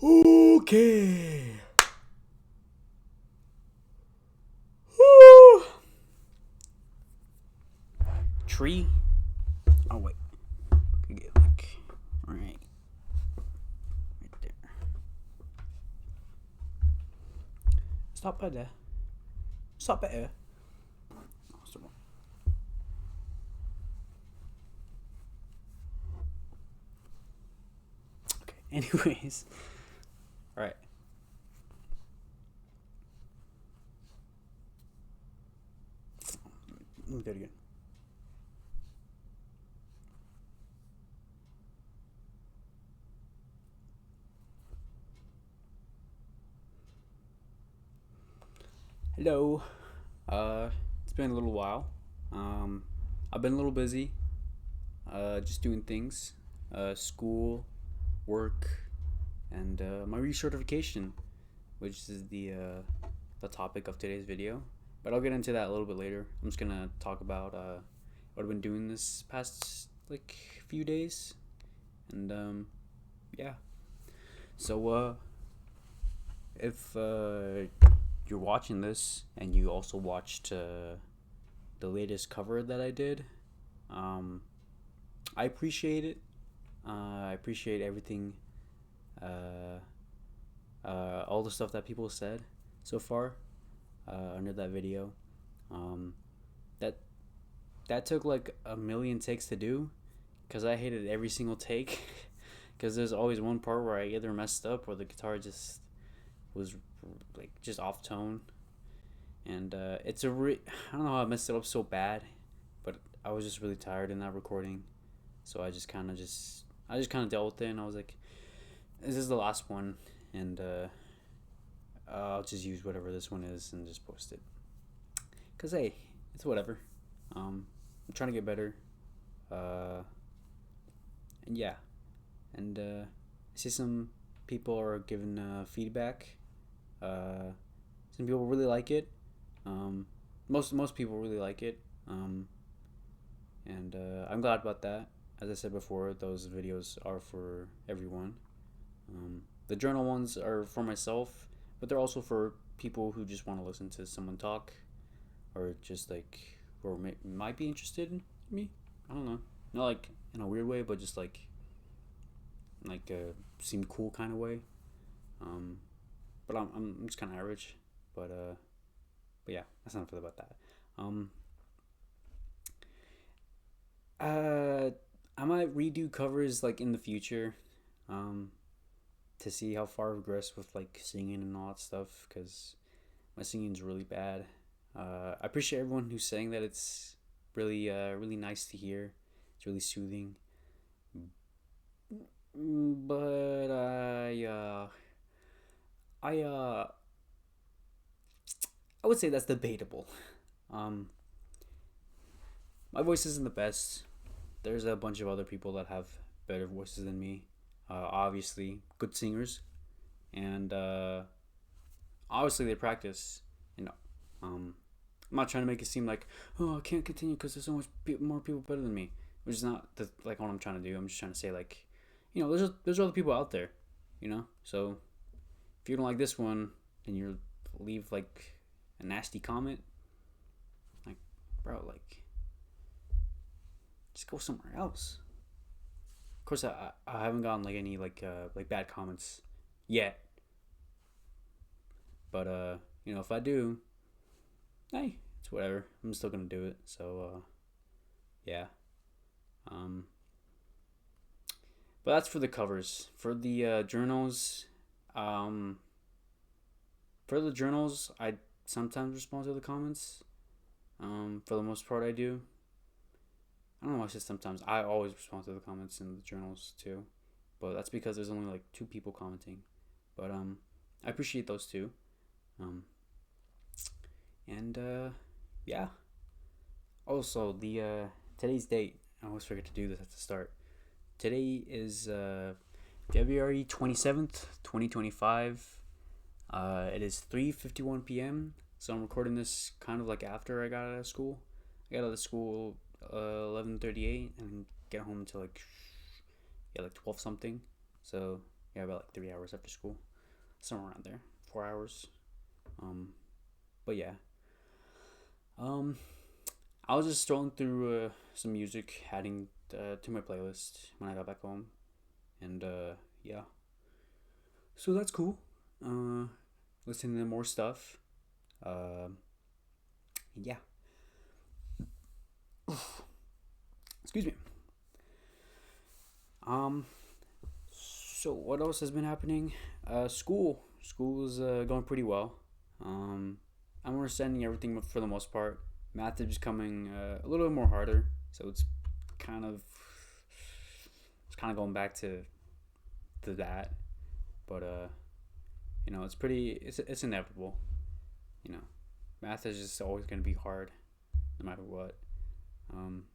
Okay. Tree. Oh wait. Could get like right there. Stop right there. Stop there. Okay. Anyways. All right. Let me do it again. Hello. It's been a little while. I've been a little busy. Just doing things. School, work, and my recertification, which is the topic of today's video. But I'll get into that a little bit later. I'm just gonna talk about what I've been doing this past like few days, and yeah. So if you're watching this and you also watched the latest cover that I did, I appreciate it. I appreciate everything, all the stuff that people said so far under that video. Um, that that took like a million takes to do, because I hated every single take. Because there's always one part where I either messed up or the guitar just was like just off tone, and I don't know how I messed it up so bad, but I was just really tired in that recording, so I just kind of dealt with it, and I was like, this is the last one, and I'll just use whatever this one is and just post it, cause hey, it's whatever. I'm trying to get better, and yeah, and I see some people are giving feedback. Some people really like it. Most people really like it. And I'm glad about that. As I said before, those videos are for everyone. The journal ones are for myself, but they're also for people who just want to listen to someone talk, or just like, or might be interested in me. I don't know. Not like in a weird way, but just like seem cool kind of way. But I'm just kind of average. But yeah, that's not about that. I might redo covers like in the future, to see how far I've progressed with like singing and all that stuff, because my singing's really bad. I appreciate everyone who's saying that it's really nice to hear. It's really soothing. But I would say that's debatable. Um, my voice isn't the best. There's a bunch of other people that have better voices than me. Obviously, good singers, and obviously they practice. You know, I'm not trying to make it seem like, oh, I can't continue because there's so much more people better than me, which is not like what I'm trying to do. I'm just trying to say like, there's other people out there, So if you don't like this one and you leave like a nasty comment, like, bro, like, just go somewhere else. Of course, I haven't gotten like any like bad comments yet, but if I do, hey, it's whatever. I'm still gonna do it. So yeah. Um, but that's for the covers. For the journals, um, I sometimes respond to the comments. For the most part, I do. I don't know why I said sometimes. I always respond to the comments in the journals too, but that's because there's only like 2 people commenting. But I appreciate those 2. And yeah. Also, the today's date. I always forget to do this at the start. Today is February 27th, 2025. It is 3:51 p.m. So I'm recording this kind of like after I got out of school. I got out of school 11:38 and get home until like 12 something. So yeah, about like 3 hours after school, somewhere around there, 4 hours. Um, but yeah, um, I was just strolling through some music, adding to my playlist when I got back home, and yeah, so that's cool. Uh, Listening to more stuff. Uh, yeah. Excuse me. Um. So what else has been happening? School is going pretty well. Um, I'm understanding everything for the most part. Math is becoming a little bit more harder, so kind of it's kind of going back to that. But it's inevitable. You know, math is just always going to be hard, no matter what. Um,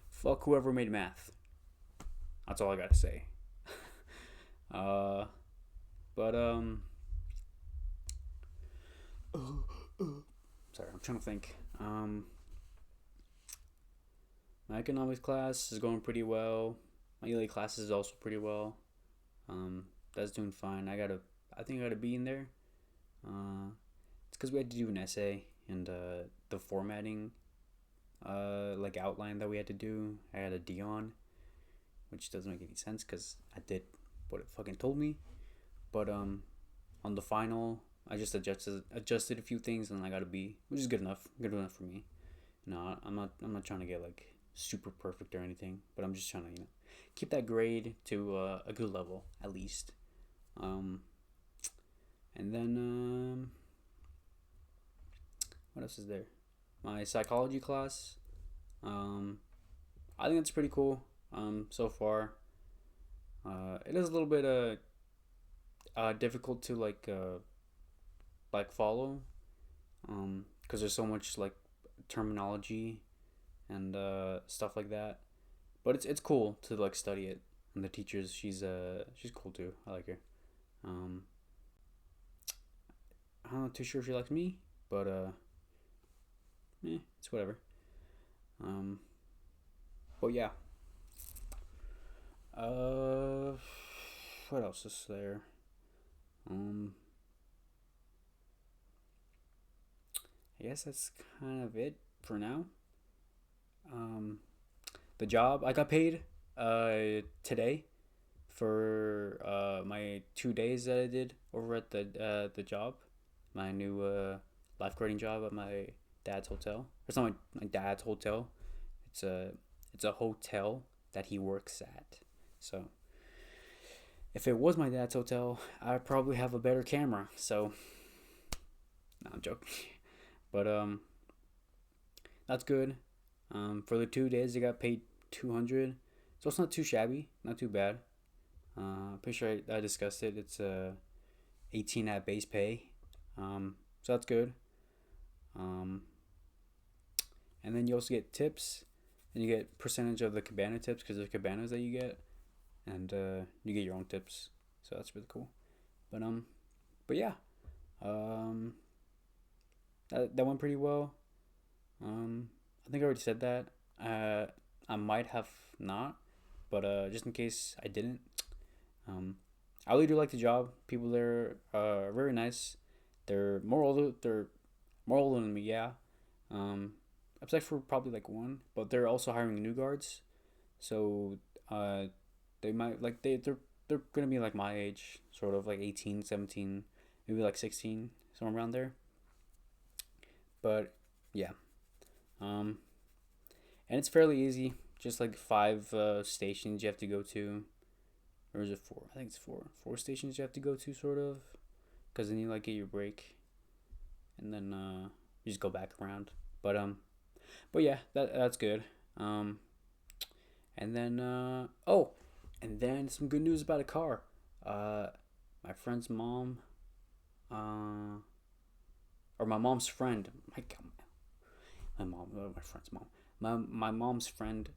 Fuck whoever made math. That's all I gotta say. uh, but sorry, I'm trying to think. My economics class is going pretty well. My ELA class is also pretty well. That's doing fine. I think I got a B in there. It's because we had to do an essay and the formatting, like outline that we had to do. I had a D on, which doesn't make any sense because I did what it fucking told me. But on the final, I just adjusted a few things and I got a B, which is good enough. Good enough for me. No, I'm not trying to get like super perfect or anything, but I'm just trying to keep that grade to a good level at least. Um, and then what else is there? My psychology class. Um, I think it's pretty cool. So far, it is a little bit difficult to like follow, because there's so much like terminology and stuff like that. But it's cool to like study it. And the teachers, she's cool too. I like her. Um, I'm not too sure if she likes me, but it's whatever. Um, but yeah. Uh, what else is there? Um, I guess that's kind of it for now. Um, the job I got paid today for my 2 days that I did over at the job, my new lifeguarding job at my dad's hotel. It's not my dad's hotel. It's a hotel that he works at. So if it was my dad's hotel, I'd probably have a better camera. So, no, I'm joking. But that's good. For the 2 days, I got paid 200. So it's not too shabby, not too bad. Pretty sure I discussed it. It's 18 at base pay. So that's good. Um, and then you also get tips, and you get percentage of the cabana tips because there's cabanas that you get, and you get your own tips. So that's really cool. But yeah, um, that went pretty well. I think I already said that. I might have not, but just in case I didn't, um, I really do like the job. People there are very nice. They're more older. They're more older than me. Yeah. Um, except for probably like one, but they're also hiring new guards. So they might like they're gonna be like my age, sort of like 18, 17, maybe like 16, somewhere around there. But yeah. Um, and it's fairly easy. Just like 5 stations you have to go to, or is it 4? I think it's 4. 4 stations you have to go to, sort of, because then you like get your break, and then you just go back around. But yeah, that's good. Um, and then and then some good news about a car. Uh, my friend's mom, uh, or my mom's friend. My God, my mom, my friend's mom. My mom's friend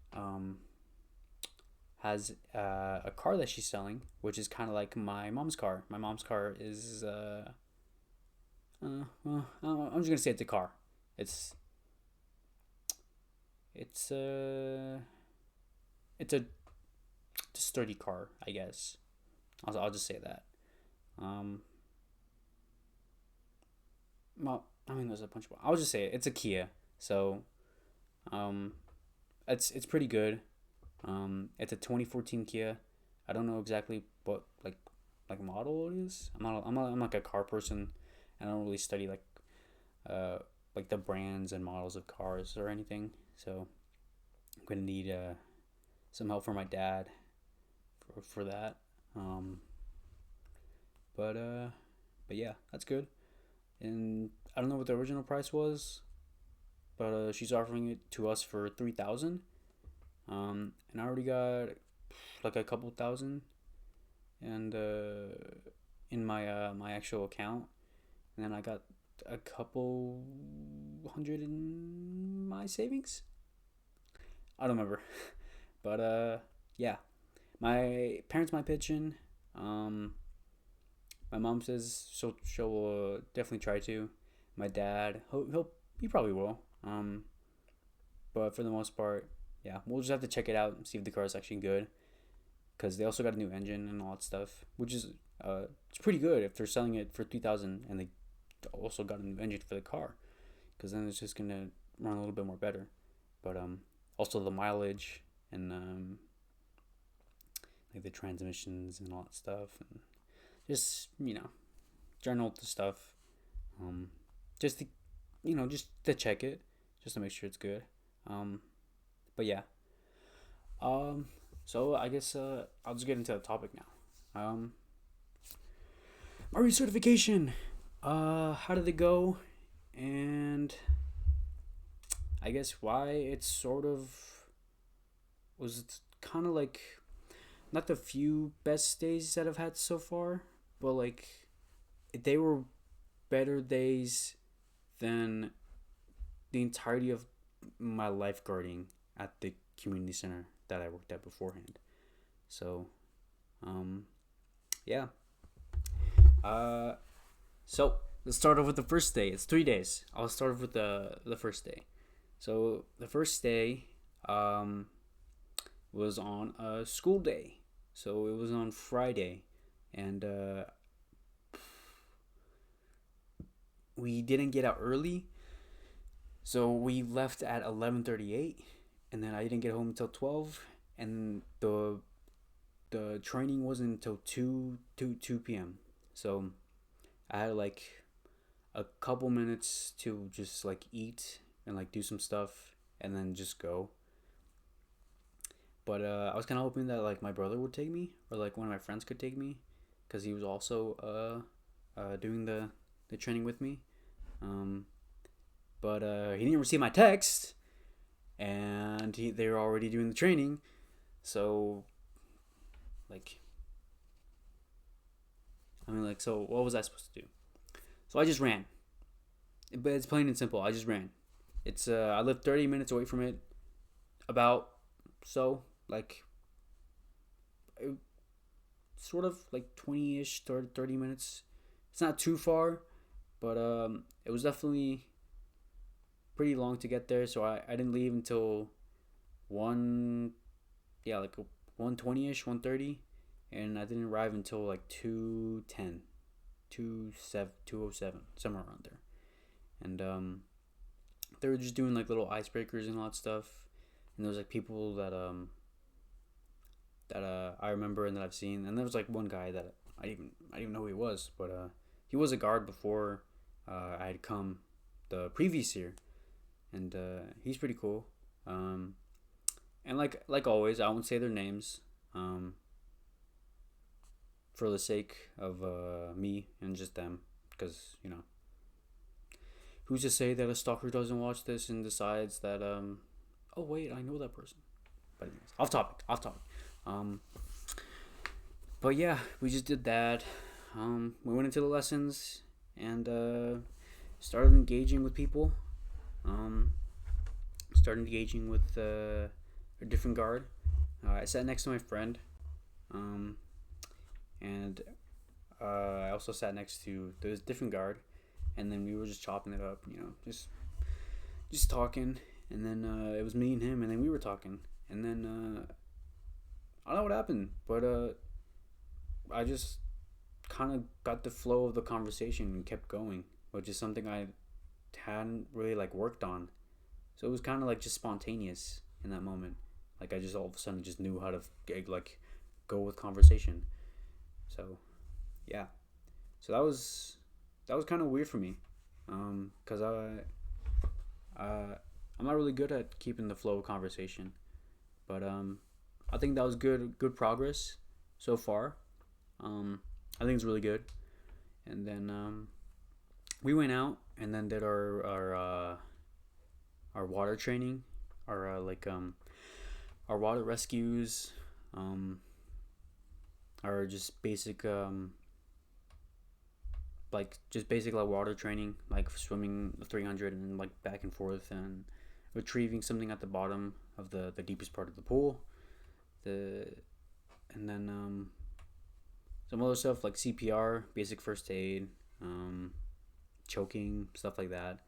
has a car that she's selling, which is kind of like my mom's car. My mom's car is Well, I'm just gonna say it's a car. It's it's uh it's a sturdy car, I guess. I'll just say that. Um, well, I mean, there's a bunch of. I'll just say it. It's a Kia. So, um, it's pretty good. It's a 2014 Kia. I don't know exactly what like model it is. I'm like a car person, and I don't really study uh like the brands and models of cars or anything. So I'm gonna need some help from my dad for that. Um, but uh, but yeah, that's good. And I don't know what the original price was, but she's offering it to us for 3,000. And I already got like a couple thousand, and in my actual account, and then I got a couple hundred in my savings. I don't remember, but yeah, my parents might pitch in. Um, my mom says she'll definitely try to. My dad, he probably will. But for the most part, yeah, we'll just have to check it out and see if the car is actually good. Because they also got a new engine and all that stuff, which is it's pretty good if they're selling it for 3,000 and they also got a new engine for the car. Because then it's just gonna run a little bit more better. But also the mileage and like the transmissions and all that stuff, and just general stuff. Um, just to just to check it, just to make sure it's good. But yeah. Um, so I guess I'll just get into the topic now. My recertification. How did it go? And I guess why it sort of was kind of like not the few best days that I've had so far, but like they were better days than the entirety of my lifeguarding at the community center that I worked at beforehand. So, yeah. Uh, so let's start off with the first day. It's 3 days. I'll start off with the first day. So the first day, was on a school day. So it was on Friday, and we didn't get out early, so we left at 11:38, and then I didn't get home until 12, and the training wasn't until 2 p.m. So I had like a couple minutes to just like eat and like do some stuff and then just go. But I was kind of hoping that like my brother would take me, or like one of my friends could take me, because he was also doing the training with me. Um, but he didn't receive my text, and they were already doing the training. So, like, so what was I supposed to do? So I just ran. But it's plain and simple. I just ran. It's I live 30 minutes away from it, about, so like sort of like 20-ish, 30 minutes. It's not too far, but it was definitely pretty long to get there. So I didn't leave until 1, yeah, like 1:20-ish, 1:30, and I didn't arrive until like 2:10, 2:07, somewhere around there. And they were just doing like little icebreakers and all that stuff, and there was like people that I remember and that I've seen, and there was like one guy that I didn't even know who he was, but he was a guard before I had come the previous year, and he's pretty cool. And like always, I won't say their names, for the sake of me and just them, because who's to say that a stalker doesn't watch this and decides that oh wait, I know that person. But anyways, off topic. But yeah, we just did that. We went into the lessons and started engaging with people. Started engaging with a different guard. I sat next to my friend, and I also sat next to this different guard, and then we were just chopping it up, just talking, and then it was me and him, and then we were talking, and then I don't know what happened, but I just kind of got the flow of the conversation and kept going, which is something I hadn't really like worked on. So it was kind of like just spontaneous in that moment. Like I just all of a sudden just knew how to like go with conversation. So yeah, so that was kind of weird for me, cause I'm not really good at keeping the flow of conversation, but I think that was good progress so far. I think it's really good. And then we went out and then did our water training, our our water rescues, our just basic like just basic like water training, like swimming 300 and like back and forth and retrieving something at the bottom of the deepest part of the pool. The and then some other stuff like CPR, basic first aid, choking, stuff like that.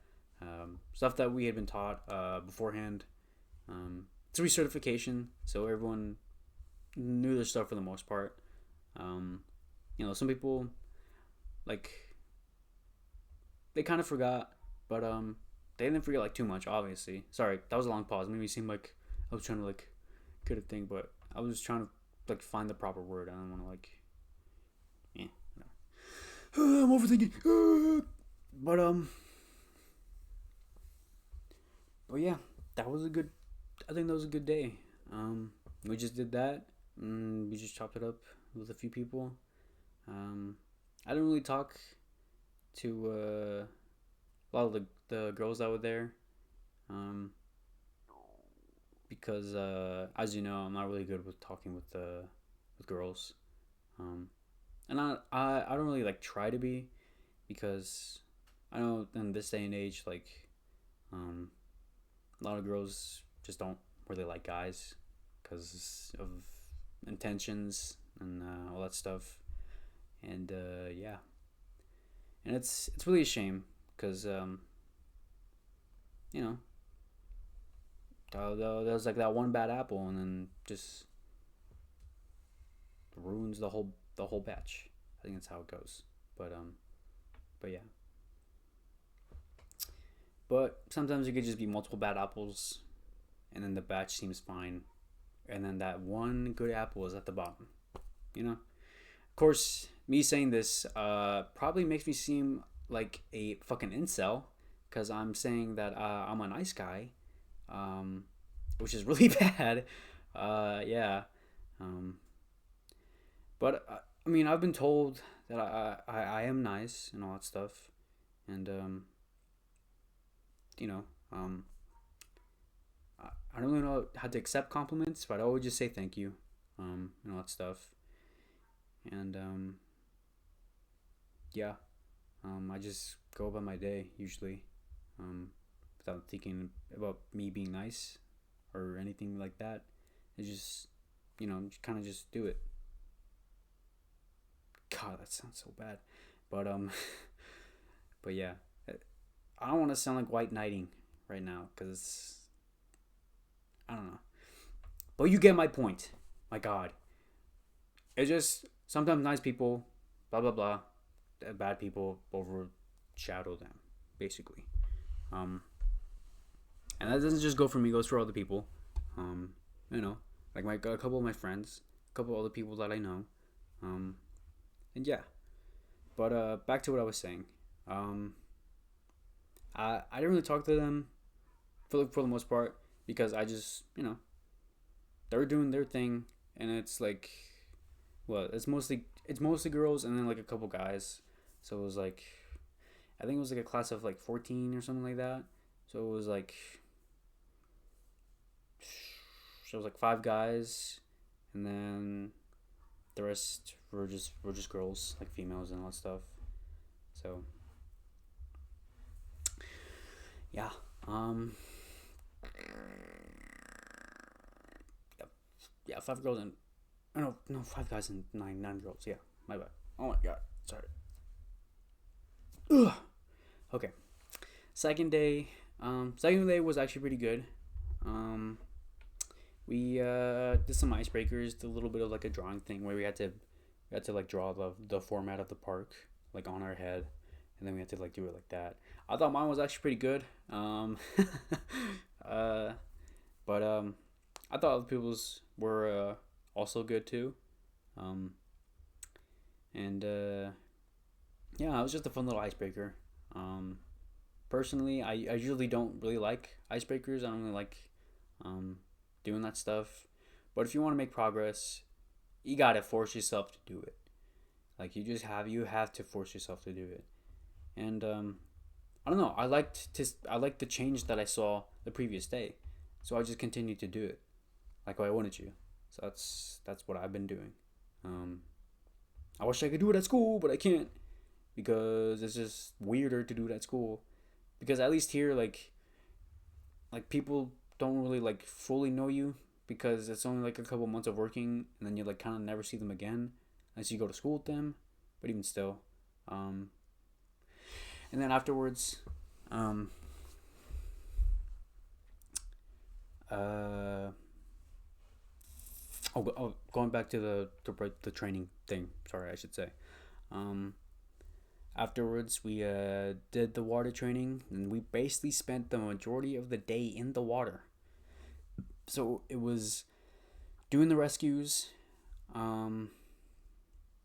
Stuff that we had been taught beforehand. It's recertification, so everyone knew their stuff for the most part. Some people like they kind of forgot, but they didn't forget like too much. Obviously, sorry, that was a long pause. It made me seem like I was trying to like get a thing, but I was trying to like find the proper word. I don't want to like, yeah, I'm overthinking. But yeah, that was a good. I think that was a good day. We just did that. We just chopped it up with a few people. I didn't really talk to a lot of the girls that were there. Because as you know, I'm not really good with talking with girls. And I don't really like try to be, because I know in this day and age, like a lot of girls just don't really like guys because of intentions and all that stuff. And yeah, and it's really a shame because you know there's like that one bad apple and then just ruins the whole batch. I think that's how it goes. But yeah. But sometimes it could just be multiple bad apples, and then the batch seems fine, and then that one good apple is at the bottom. Of course, me saying this probably makes me seem like a fucking incel, because I'm saying that I'm a nice guy, which is really bad. Yeah. But I mean, I've been told that I am nice and all that stuff, and you know, um, I don't really know how to accept compliments, but I always just say thank you, and all that stuff, and yeah, I just go about my day usually, without thinking about me being nice or anything like that. It's just, kind of just do it. God, that sounds so bad, but but yeah, I don't want to sound like white knighting right now because I don't know, but you get my point. My God, it's just sometimes nice people, blah blah blah, bad people overshadow them, basically. Um, and that doesn't just go for me; it goes for other people. Um, like a couple of my friends, a couple of other people that I know. And yeah, but back to what I was saying. I didn't really talk to them for the most part because I just they were doing their thing, and it's like, well, it's mostly girls and then like a couple guys. So it was like, I think it was like a class of like 14 or something like that. So it was like, five guys, and then the rest were just girls, like females and all that stuff. So yeah, yeah, five girls and no, five guys and nine girls. Yeah, my bad. Oh my God, sorry. Ugh. Okay. Second day. Second day was actually pretty good. Um, we did some icebreakers, did a little bit of like a drawing thing where we had to like draw the format of the park like on our head, and then we had to like do it like that. I thought mine was actually pretty good. Uh, but I thought other people's were also good too. Um, and yeah, it was just a fun little icebreaker. Um, Personally, I usually don't really like icebreakers. I don't really like um, doing that stuff. But if you want to make progress, you gotta force yourself to do it. Like you have to force yourself to do it. And I don't know. I liked the change that I saw the previous day, so I just continued to do it like I wanted to. So that's what I've been doing. Um, I wish I could do it at school, but I can't because it's just weirder to do it at school. Because at least here, like people don't really like fully know you because it's only like a couple months of working, and then you like kind of never see them again unless you go to school with them. But even still, um, and then afterwards, um, uh, going back to the training thing. Sorry, I should say. Um, Afterwards, we did the water training, and we basically spent the majority of the day in the water. So it was doing the rescues, um,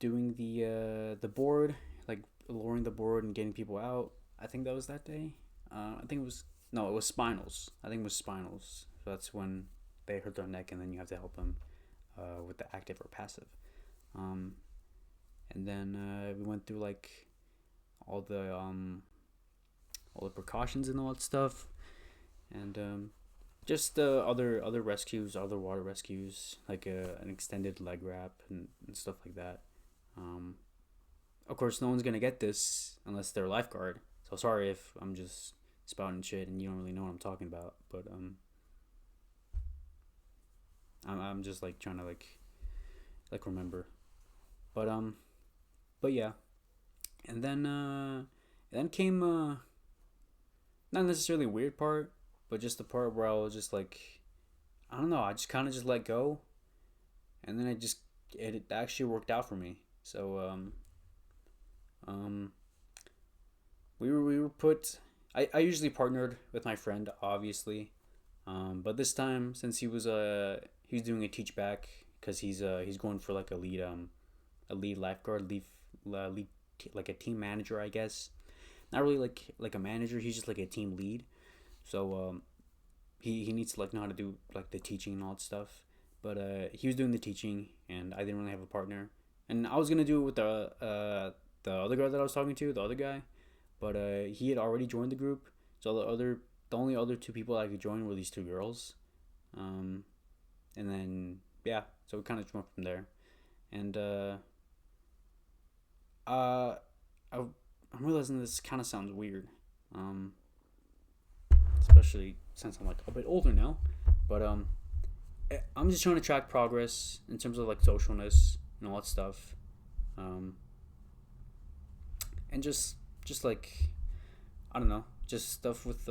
doing the board, like lowering the board and getting people out. I think that was that day. I think it was no, it was spinals. I think it was spinals. So that's when they hurt their neck, and then you have to help them with the active or passive. Um, and then we went through like all the um, all the precautions and all that stuff, and just other rescues, other water rescues, like an extended leg wrap and stuff like that. Um, of course, no one's gonna get this unless they're a lifeguard. So sorry if I'm just spouting shit and you don't really know what I'm talking about. But I'm just like trying to like remember. But but yeah, and then came not necessarily a weird part, but just the part where I was just like, I don't know, I just kind of just let go, and then it actually worked out for me. So um we were put. I usually partnered with my friend, obviously, but this time since he was doing a teach back because he's going for like a lead lifeguard, lead like a team manager, I guess. Not really like a manager. He's just like a team lead. So he needs to like know how to do like the teaching and all that stuff. But he was doing the teaching, and I didn't really have a partner. And I was gonna do it with the other guy that I was talking to, the other guy, but he had already joined the group. So the only other two people I could join were these two girls. Um, and then yeah, so we kind of went from there. And uh, I'm realizing this kind of sounds weird, um, especially since I'm like a bit older now. But I'm just trying to track progress in terms of like socialness and all that stuff, um, and just like I don't know, just stuff with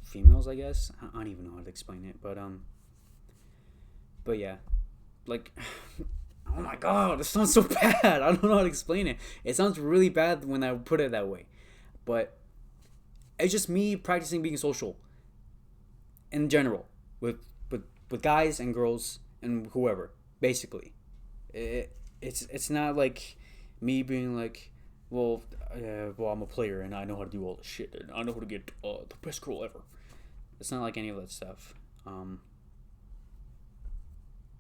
females. I guess I don't even know how to explain it, but yeah, like oh my god, this sounds so bad. I don't know how to explain it. It sounds really bad when I put it that way, but it's just me practicing being social in general with with guys and girls and whoever. Basically, it's not like me being like, well, I'm a player and I know how to do all the shit and I know how to get the best girl ever. It's not like any of that stuff.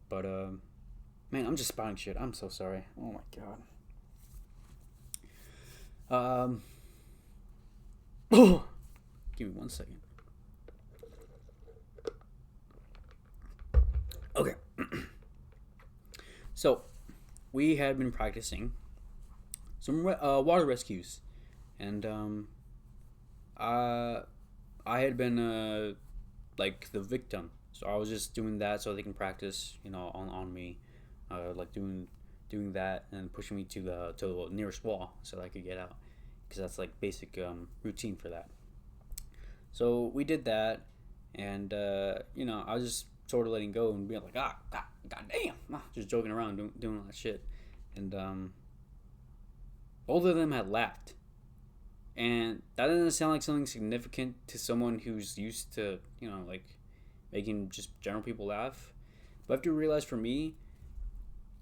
But man, I'm just spouting shit. I'm so sorry. Oh my god. Give me 1 second. Okay. So we had been practicing some water rescues, and I I had been like the victim, so I was just doing that so they can practice, on me, like doing that and pushing me to the nearest wall so that I could get out, because that's like basic routine for that. So we did that, and I was just sort of letting go and being like, god damn, just joking around, doing all that shit, and both of them had laughed, and that doesn't sound like something significant to someone who's used to like making just general people laugh, but I have to realize for me,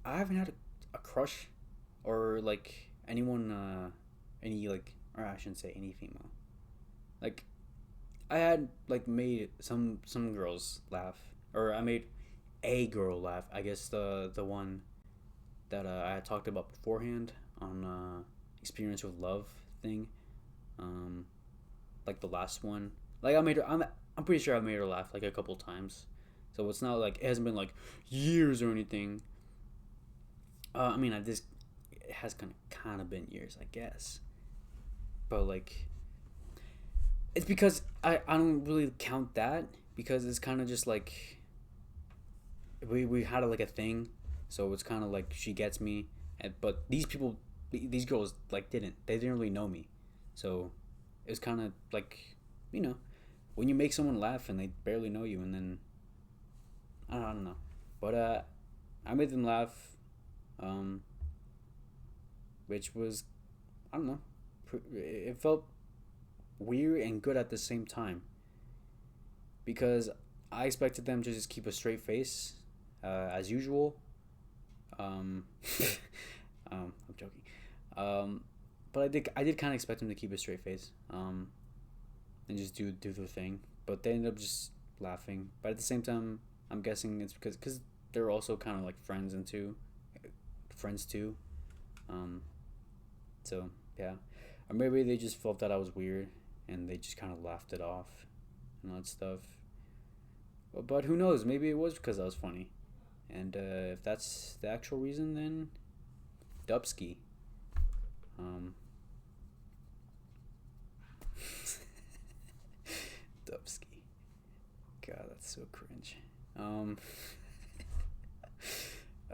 I haven't had a crush or like anyone, any like, or I shouldn't say any female, like I had like made some girls laugh, or I made a girl laugh. I guess the one that I had talked about beforehand on experience with love thing, um, like the last one. Like I made her. I'm pretty sure I made her laugh like a couple times. So it's not like it hasn't been like years or anything. I mean, I just it has kind of been years, I guess. But like it's because I don't really count that, because it's kind of just like we had like a thing, so it's kind of like she gets me, but these girls like they didn't really know me, so it was kind of like you know when you make someone laugh and they barely know you, and then I don't know, but I made them laugh, um, which was I don't know, it felt weird and good at the same time, because I expected them to just keep a straight face, as usual. Um, I'm joking. But I did kind of expect them to keep a straight face, and just do their thing. But they ended up just laughing. But at the same time, I'm guessing it's because they're also kind of like friends too. Um, so yeah, or maybe they just felt that I was weird, and they just kind of laughed it off and all that stuff. But who knows? Maybe it was because I was funny. And if that's the actual reason, then Dubsky. Um, Dubsky. God, that's so cringe. Um,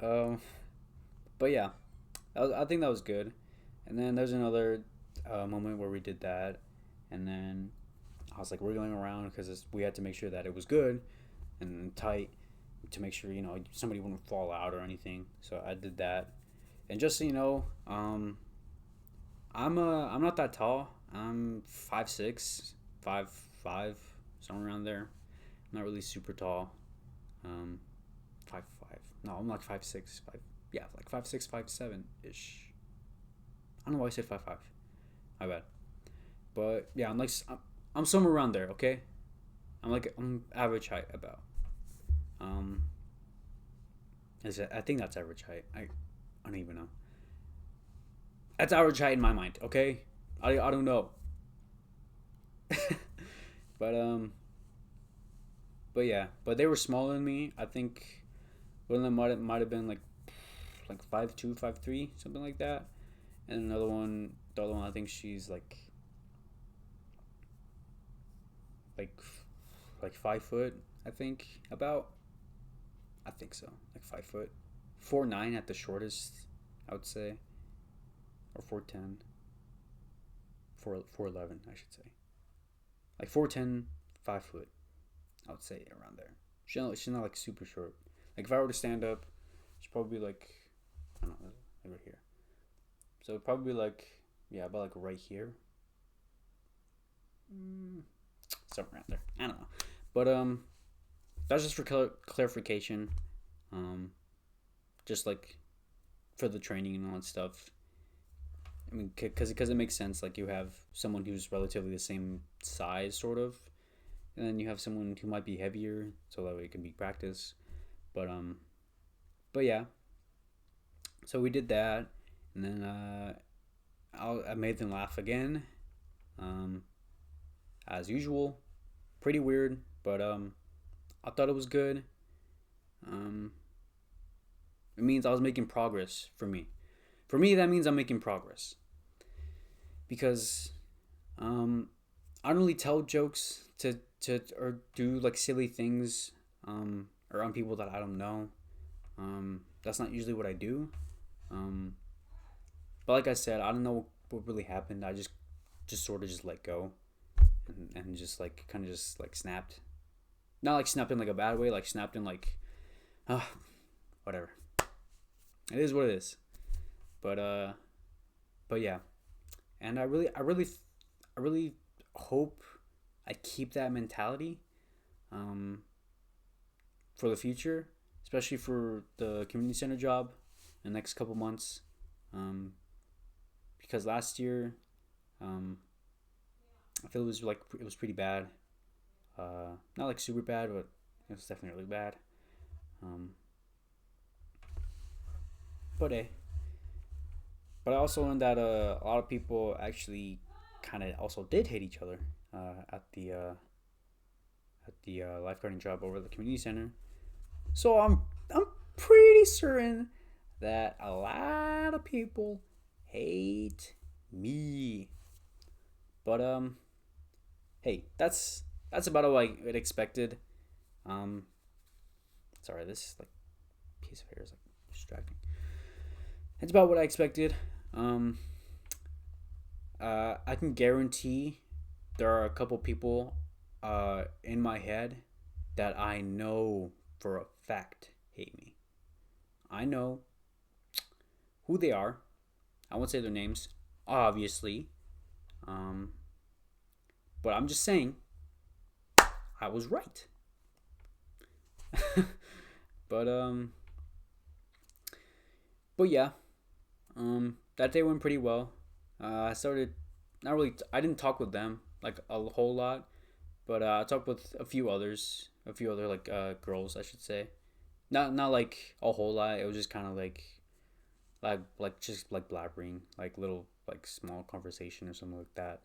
um, but yeah, I think that was good. And then there's another moment where we did that, and then I was like wriggling around because we had to make sure that it was good and tight to make sure somebody wouldn't fall out or anything. So I did that, and just so you know, I'm not that tall. I'm 5'6", 5'5", somewhere around there. I'm not really super tall. 5'5". No, I'm like 5'6", 5. Yeah, like 5'6", 5'7" ish. I don't know why I said 5'5". My bad. But yeah, I'm somewhere around there. Okay, I'm average height about. Um, I think that's average height. I don't even know. That's average height in my mind. Okay, I don't know. but but yeah, but they were smaller than me. I think one of them might have been like 5'2", 5'3", something like that. And the other one, I think she's like like 5 foot. I think about. I think so. Like 5 foot, 4'9" at the shortest, I would say, or 4'10", 4'11", I should say. Like 4'10", 5 foot, I would say around there. She's not like super short. Like if I were to stand up, she'd probably be like, I don't know, like right here. So probably like, yeah, about like right here. Somewhere around there. I don't know. But that's just for clarification. Just like for the training and all that stuff. I mean, because it makes sense. Like you have someone who's relatively the same size, sort of, and then you have someone who might be heavier, so that way it can be practice. But but yeah. So we did that, and then I made them laugh again, um, as usual. Pretty weird, but I thought it was good. Um, it means I was making progress for me. For me, that means I'm making progress, because I don't really tell jokes to or do like silly things around people that I don't know. That's not usually what I do. Um, but like I said, I don't know what really happened. I just sort of just let go, and just like kind of just like snapped. Not like snapped in like a bad way, like snapped in like, ah, whatever. It is what it is. But but yeah, and I really hope I keep that mentality, um, for the future, especially for the community center job in the next couple months, um, because last year, um, I feel it was pretty bad. Not like super bad, but it was definitely really bad. Um, but hey, but I also learned that a lot of people actually kind of also did hate each other at the lifeguarding job over the community center. So I'm pretty certain that a lot of people hate me. But hey, that's about what I expected. Um, sorry, this like piece of hair is like distracting. It's about what I expected. Um, I can guarantee there are a couple people in my head that I know for a fact hate me. I know who they are. I won't say their names, obviously. Um, but I'm just saying I was right. but but yeah, that day went pretty well. I started not really. I didn't talk with them like a whole lot, but I talked with a few other like girls, I should say. Not like a whole lot. It was just kind of like just like blabbering, like little like small conversation or something like that,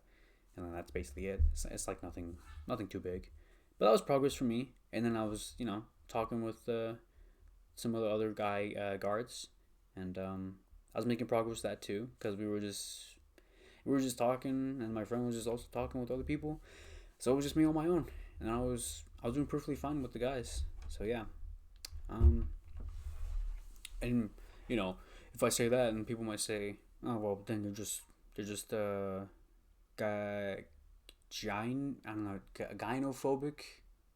and then that's basically it. It's like nothing too big, but that was progress for me. And then I was talking with some of the other guy guards, and I was making progress with that too because we were just talking, and my friend was just also talking with other people. So it was just me on my own, and I was doing perfectly fine with the guys. So yeah, um, and you know, if I say that, and people might say, "Oh well, then they're just guy, I don't know, gynophobic,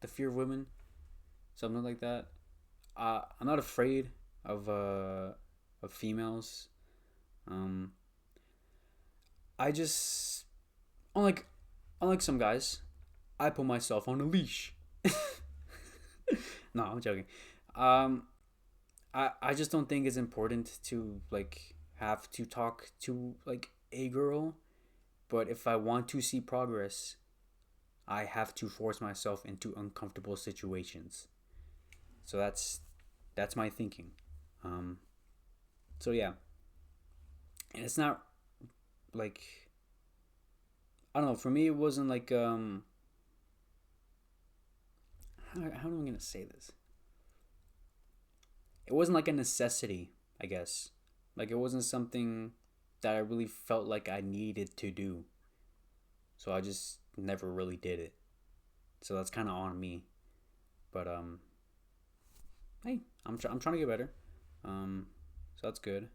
the fear of women, something like that." I'm not afraid of females. Um, I just unlike unlike some guys, I put myself on a leash. No, I'm joking. Um, I just don't think it's important to like have to talk to like a girl, but if I want to see progress, I have to force myself into uncomfortable situations. So that's my thinking. Um, so yeah, and it's not like I don't know. For me, it wasn't like how am I gonna say this? It wasn't like a necessity, I guess. Like it wasn't something that I really felt like I needed to do. So I just never really did it. So that's kind of on me. But hey, I'm trying to get better. So that's good.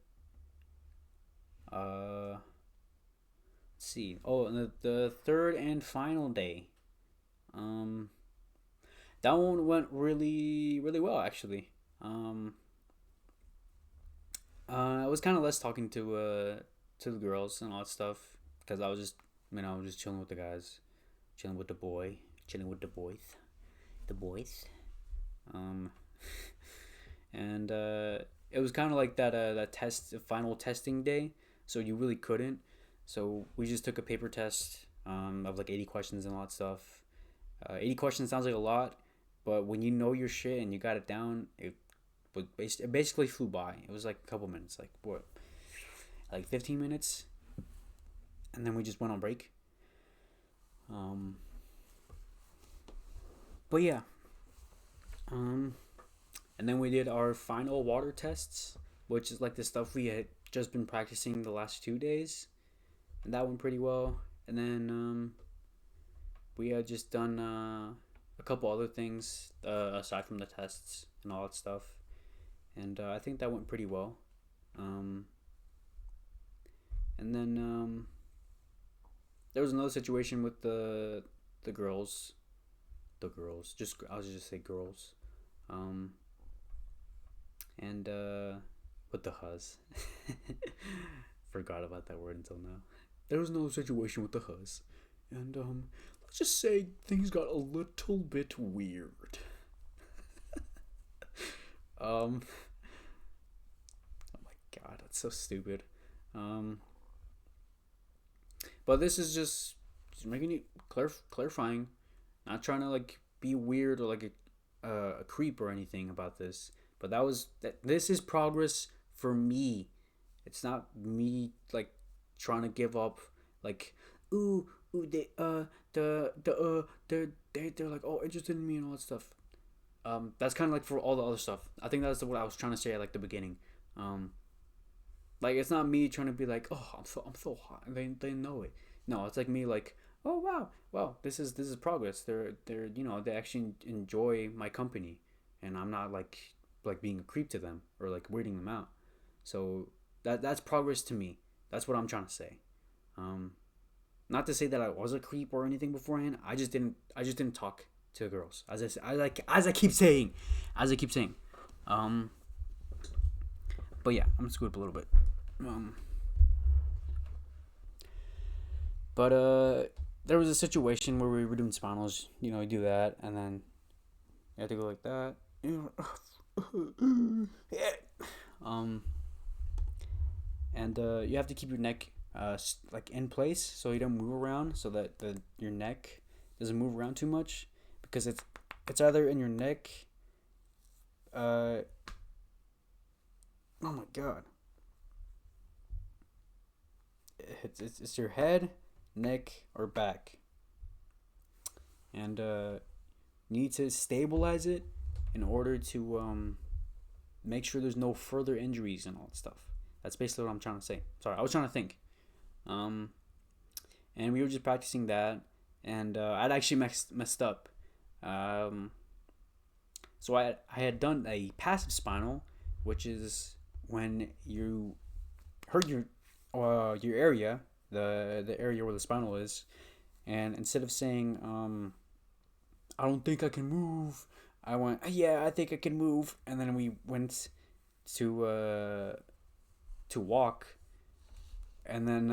Let's see. Oh, and the third and final day. Um, that one went really well actually. Um, I was kind of less talking to the girls and all that stuff because I was just I was just chilling with the guys, chilling with the boy, chilling with the boys. Um, and it was kind of like that final testing day, so you really couldn't. So we just took a paper test of like 80 questions and all that stuff. 80 questions sounds like a lot, but when you know your shit and you got it down, it basically flew by. It was like a couple minutes, like what, like 15 minutes, and then we just went on break. Um, but yeah, um, and then we did our final water tests, which is like the stuff we had just been practicing the last 2 days, and that went pretty well. And then we had just done a couple other things aside from the tests and all that stuff, and I think that went pretty well. Um, and then there was another situation with the girls, Just I'll just say girls, um, and with the hus. Forgot about that word until now. There was another situation with the hus, and let's just say things got a little bit weird. Um, oh my god, that's so stupid. Um, but this is just making it clarifying, not trying to like be weird or like a creep or anything about this. But this is progress for me. It's not me like trying to give up. Like, ooh, ooh, they're like, oh, interested in me and all that stuff. That's kind of like for all the other stuff. I think that's what I was trying to say at like the beginning. Um, like it's not me trying to be like, oh, I'm so hot. They know it. No, it's like me like, oh wow, this is progress. They actually enjoy my company, and I'm not like being a creep to them or like weirding them out. So that's progress to me. That's what I'm trying to say. Um, Not to say that I was a creep or anything beforehand. I just didn't talk to girls as I keep saying. Um, but yeah, I'm gonna scoot up a little bit. Um, but there was a situation where we were doing spinals. You do that, and then you have to go like that. Yeah. Um, and you have to keep your neck like in place so you don't move around, so that your neck doesn't move around too much, because it's either in your neck. Uh, oh my god, it's your head, neck, or back, and you need to stabilize it in order to make sure there's no further injuries and all that stuff. That's basically what I'm trying to say. Sorry, I was trying to think. Um, and we were just practicing that, and I'd actually messed up. Um, so I had done a passive spinal, which is when you hurt your area, the area where the spinal is, and instead of saying I don't think I can move, I went, yeah, I think I can move, and then we went to walk, and then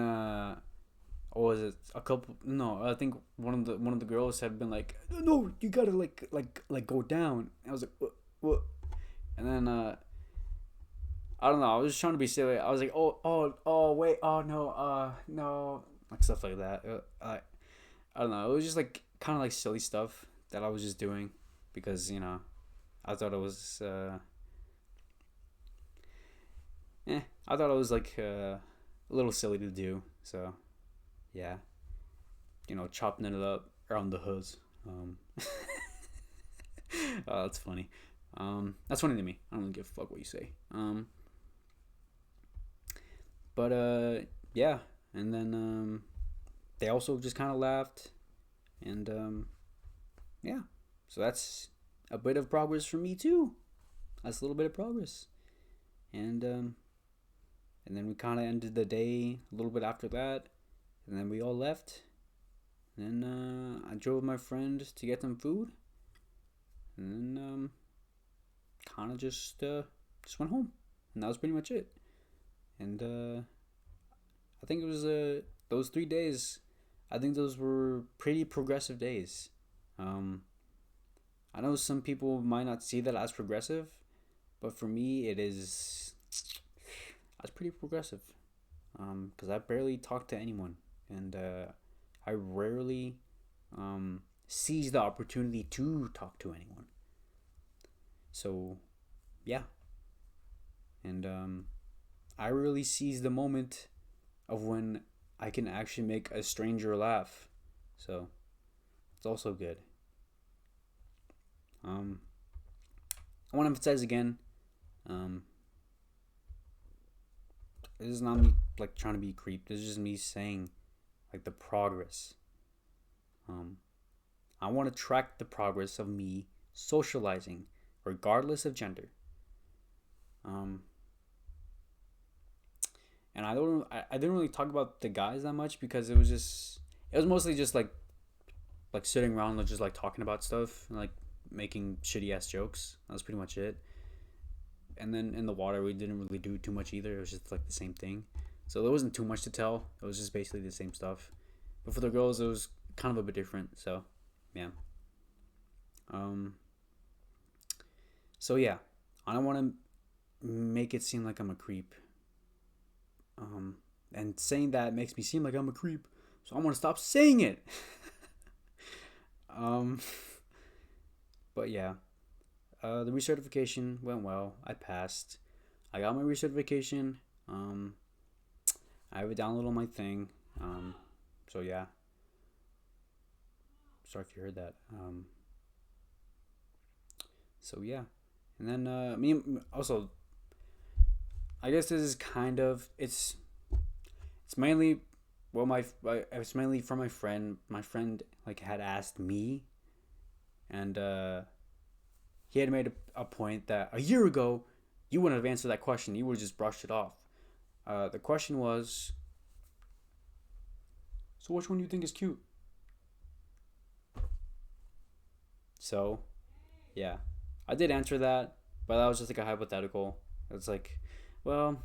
or was it a couple? No, I think one of the girls had been like, no, you gotta like go down. I was like, what? And then I don't know. I was just trying to be silly. I was like, oh, wait, oh no, no, like stuff like that. I don't know. It was just like kind of like silly stuff that I was just doing because I thought it was I thought it was like a little silly to do. So yeah, chopping it up around the hoods. Oh, that's funny. That's funny to me. I don't really give a fuck what you say. But yeah, and then they also just kind of laughed, and yeah, so that's a bit of progress for me too. That's a little bit of progress, and then we kind of ended the day a little bit after that, and then we all left. And then I drove with my friend to get some food, and then kind of just went home, and that was pretty much it. And I think it was those 3 days. I think those were pretty progressive days. Um, I know some people might not see that as progressive, but for me, it is. That's pretty progressive. Because I barely talk to anyone, and I rarely seize the opportunity to talk to anyone. So, yeah, and I really seize the moment of when I can actually make a stranger laugh. So it's also good. Um, I want to emphasize again. Um, this is not me like trying to be a creep. This is just me saying like the progress. Um, I want to track the progress of me socializing, regardless of gender. Um, and I didn't really talk about the guys that much because it was mostly just like sitting around and just like talking about stuff and like making shitty ass jokes. That was pretty much it. And then in the water we didn't really do too much either. It was just like the same thing. So there wasn't too much to tell. It was just basically the same stuff. But for the girls, it was kind of a bit different. So, yeah. Um. So yeah, I don't want to make it seem like I'm a creep. And saying that makes me seem like I'm a creep. So I want to stop saying it. um. But yeah, the recertification went well. I passed. I got my recertification. I have it downloaded on my thing. So yeah. Sorry if you heard that. So yeah, and then me also. I guess this is kind of it's mainly well it's mainly from my friend. My friend like had asked me, and he had made a point that a year ago you wouldn't have answered that question. You would have just brushed it off. The question was, so which one do you think is cute? So, yeah, I did answer that, but that was just like a hypothetical. It's like, well,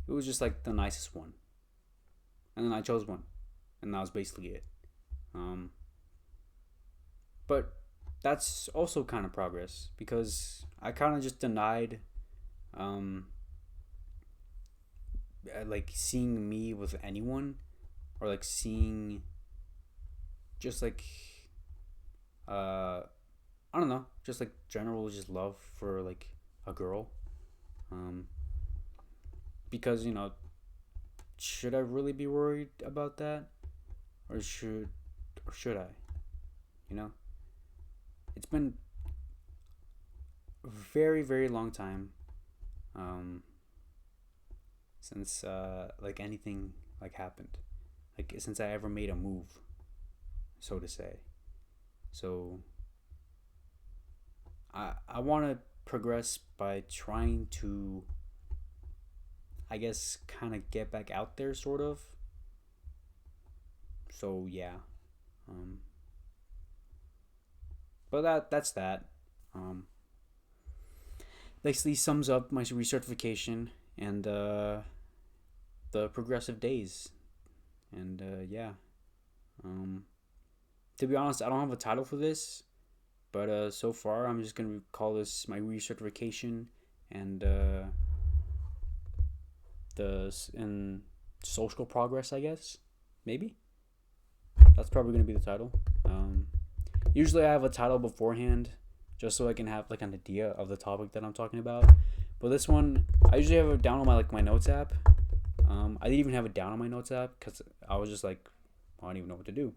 it was just like the nicest one, and then I chose one, and that was basically it. Um, but that's also kind of progress because I kind of just denied, um, like seeing me with anyone, or like seeing, just like, uh, I don't know, just like general just love for like a girl, um, because should I really be worried about that, or should I? You know, it's been a very very long time, um, since like anything like happened, like since I ever made a move, so to say. So I want to progress by trying to, I guess, kind of get back out there, sort of. So yeah, um, but that's that. Um, Basically sums up my recertification and the progressive days, and yeah. Um, to be honest, I don't have a title for this, but so far I'm just gonna call this my recertification and the and social progress, I guess. Maybe that's probably gonna be the title. Usually I have a title beforehand, just so I can have like an idea of the topic that I'm talking about. But this one, I usually have it down on my notes app. I didn't even have it down on my notes app because I was just like, I don't even know what to do,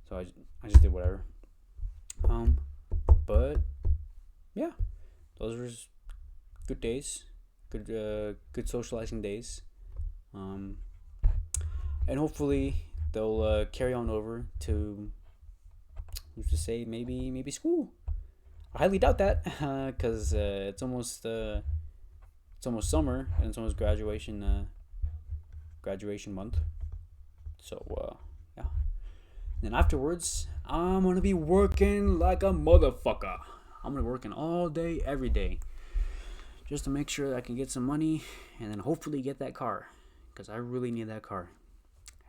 so I just did whatever. But yeah, those were good days, good socializing days. Um, and hopefully they'll carry on over to, who's to say, maybe school. I highly doubt that because it's almost summer and it's almost graduation month. So yeah. Then afterwards, I'm gonna be working like a motherfucker. I'm gonna be working all day, every day, just to make sure that I can get some money and then hopefully get that car, because I really need that car.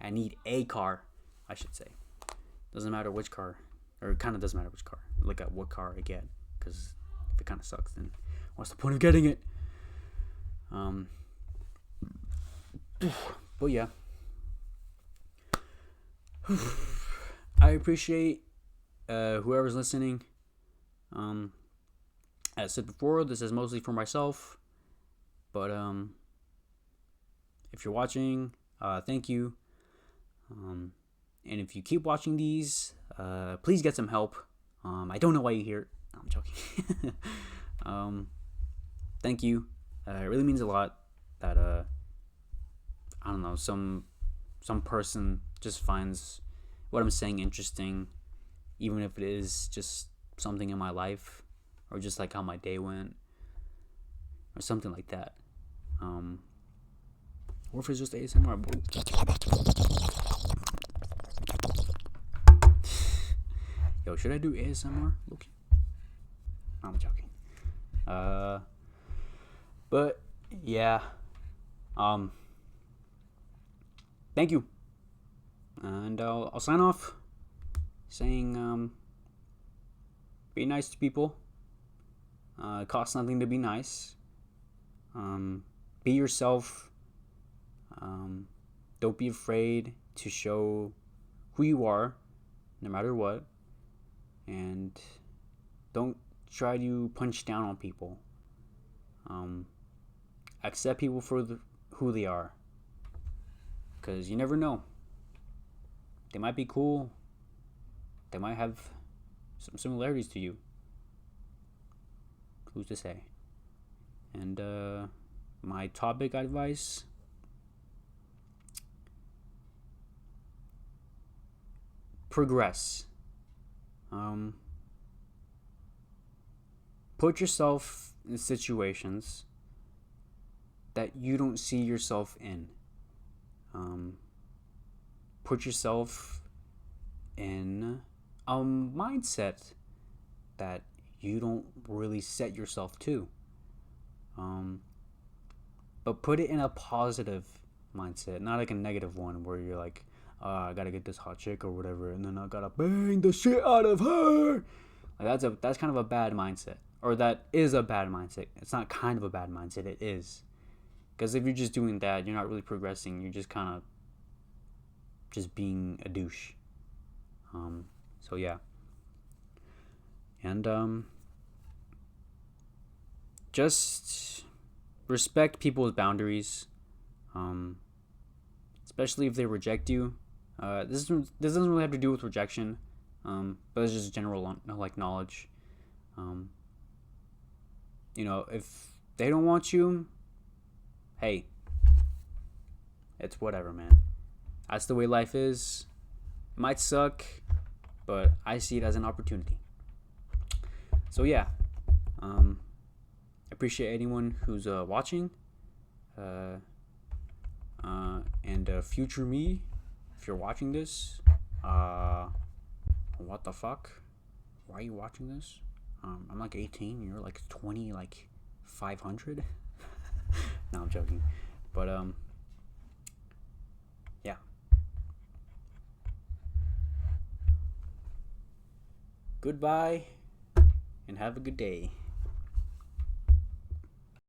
I need a car, I should say. Doesn't matter which car, or it kind of doesn't matter which car. Look at what car I get, because if it kind of sucks, then what's the point of getting it? But yeah. I appreciate whoever's listening. As I said before, this is mostly for myself, but if you're watching, thank you. And if you keep watching these, please get some help. I don't know why you're here. No, I'm joking. Thank you. It really means a lot that I don't know, some person just finds what I'm saying interesting, even if it is just something in my life, or just like how my day went, or something like that. Or if it's just ASMR. Yo, should I do ASMR? Okay. I'm joking. But yeah. Thank you. And I'll sign off saying be nice to people. It costs nothing to be nice. Be yourself. Don't be afraid to show who you are, no matter what. And don't try to punch down on people. Accept people for who they are. Because you never know. They might be cool. They might have some similarities to you. Who's to say? And my topic advice: progress. Put yourself in situations that you don't see yourself in. Put yourself in a mindset that you don't really set yourself to. But put it in a positive mindset, not like a negative one where you're like, I gotta get this hot chick or whatever, and then I gotta bang the shit out of her. Like that's kind of a bad mindset, or that is a bad mindset. It's not kind of a bad mindset. It is, because if you're just doing that, you're not really progressing. You're just kind of just being a douche. So yeah, and just respect people's boundaries, especially if they reject you. This doesn't really have to do with rejection, but it's just general like knowledge. If they don't want you, hey, it's whatever, man. That's the way life is. It might suck, but I see it as an opportunity. So yeah, appreciate anyone who's watching, and future me, if you're watching this, what the fuck? Why are you watching this? I'm like 18. You're like 20, like 500. No, I'm joking. But yeah. Goodbye, and have a good day.